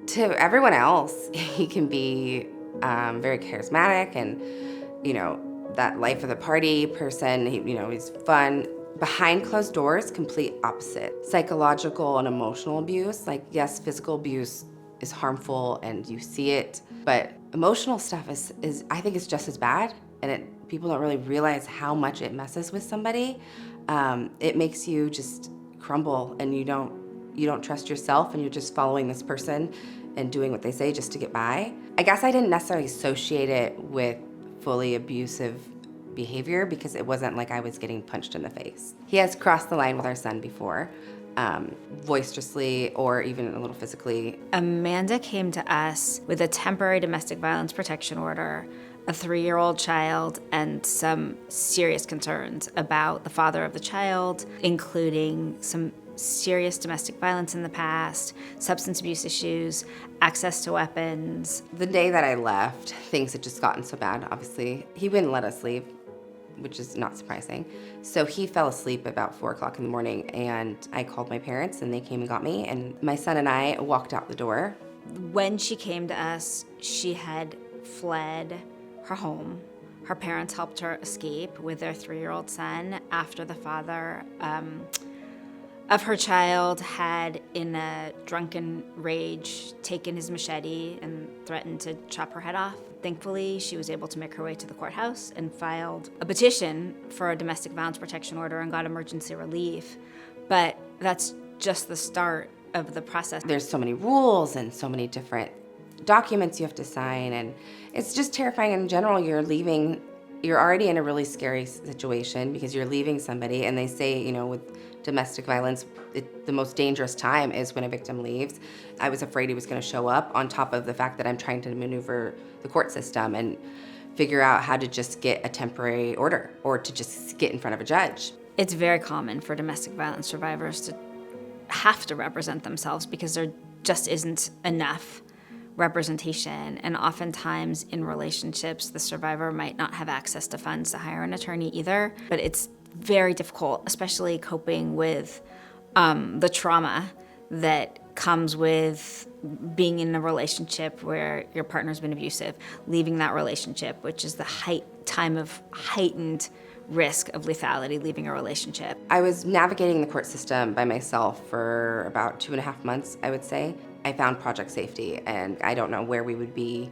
To everyone else, he can be very charismatic and, that life of the party person. He's fun. Behind closed doors, complete opposite. Psychological and emotional abuse, like yes, physical abuse is harmful and you see it, but emotional stuff is I think it's just as bad, and people don't really realize how much it messes with somebody. It makes you just crumble, and you don't trust yourself, and you're just following this person and doing what they say just to get by. I guess I didn't necessarily associate it with fully abusive behavior because it wasn't like I was getting punched in the face. He has crossed the line with our son before, boisterously or even a little physically. Amanda came to us with a temporary domestic violence protection order, a 3-year-old child, and some serious concerns about the father of the child, including some serious domestic violence in the past, substance abuse issues, access to weapons. The day that I left, things had just gotten so bad, obviously. He wouldn't let us leave, which is not surprising. So he fell asleep about 4 o'clock in the morning, and I called my parents and they came and got me, and my son and I walked out the door. When she came to us, she had fled her home. Her parents helped her escape with their 3-year-old son after the father of her child had, in a drunken rage, taken his machete and threatened to chop her head off. Thankfully, she was able to make her way to the courthouse and filed a petition for a domestic violence protection order and got emergency relief. But that's just the start of the process. There's so many rules and so many different documents you have to sign, and it's just terrifying. In general, you're already in a really scary situation because you're leaving somebody, and they say, with domestic violence, the most dangerous time is when a victim leaves. I was afraid he was going to show up, on top of the fact that I'm trying to maneuver the court system and figure out how to just get a temporary order or to just get in front of a judge. It's very common for domestic violence survivors to have to represent themselves because there just isn't enough representation, and oftentimes in relationships the survivor might not have access to funds to hire an attorney either. But it's very difficult, especially coping with the trauma that comes with being in a relationship where your partner's been abusive, leaving that relationship, which is the time of heightened risk of lethality, leaving a relationship. I was navigating the court system by myself for about 2.5 months, I would say. I found Project Safety, and I don't know where we would be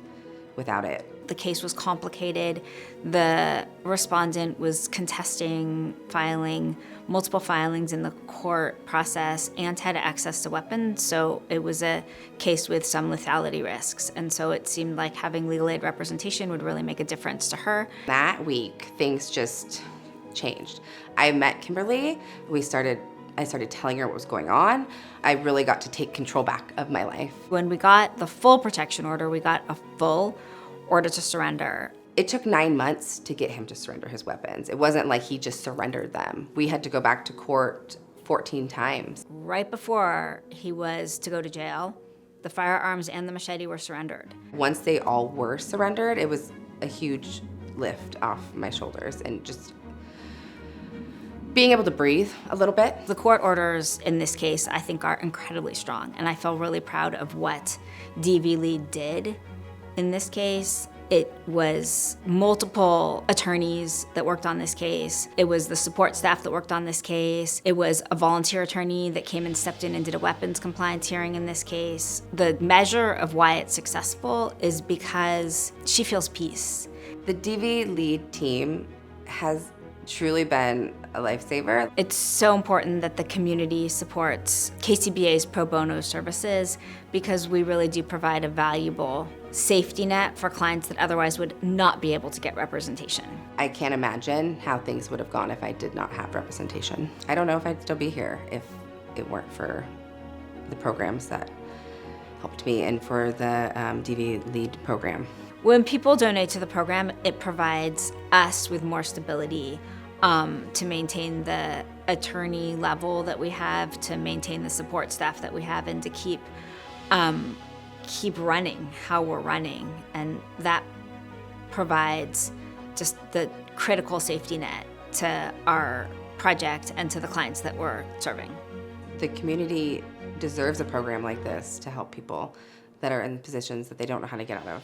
without it. The case was complicated. The respondent was contesting multiple filings in the court process and had access to weapons, so it was a case with some lethality risks. And so it seemed like having legal aid representation would really make a difference to her. That week, things just changed. I met Kimberly. I started telling her what was going on. I really got to take control back of my life. When we got the full protection order, we got a full order to surrender. It took 9 months to get him to surrender his weapons. It wasn't like he just surrendered them. We had to go back to court 14 times. Right before he was to go to jail, the firearms and the machete were surrendered. Once they all were surrendered, it was a huge lift off my shoulders, and just being able to breathe a little bit. The court orders in this case, I think, are incredibly strong, and I feel really proud of what DV Lead did in this case. It was multiple attorneys that worked on this case. It was the support staff that worked on this case. It was a volunteer attorney that came and stepped in and did a weapons compliance hearing in this case. The measure of why it's successful is because she feels peace. The DV Lead team has truly been a lifesaver. It's so important that the community supports KCBA's pro bono services because we really do provide a valuable safety net for clients that otherwise would not be able to get representation. I can't imagine how things would have gone if I did not have representation. I don't know if I'd still be here if it weren't for the programs that helped me and for the DV Lead program. When people donate to the program, it provides us with more stability to maintain the attorney level that we have, to maintain the support staff that we have, and to keep running how we're running. And that provides just the critical safety net to our project and to the clients that we're serving. The community deserves a program like this to help people that are in positions that they don't know how to get out of.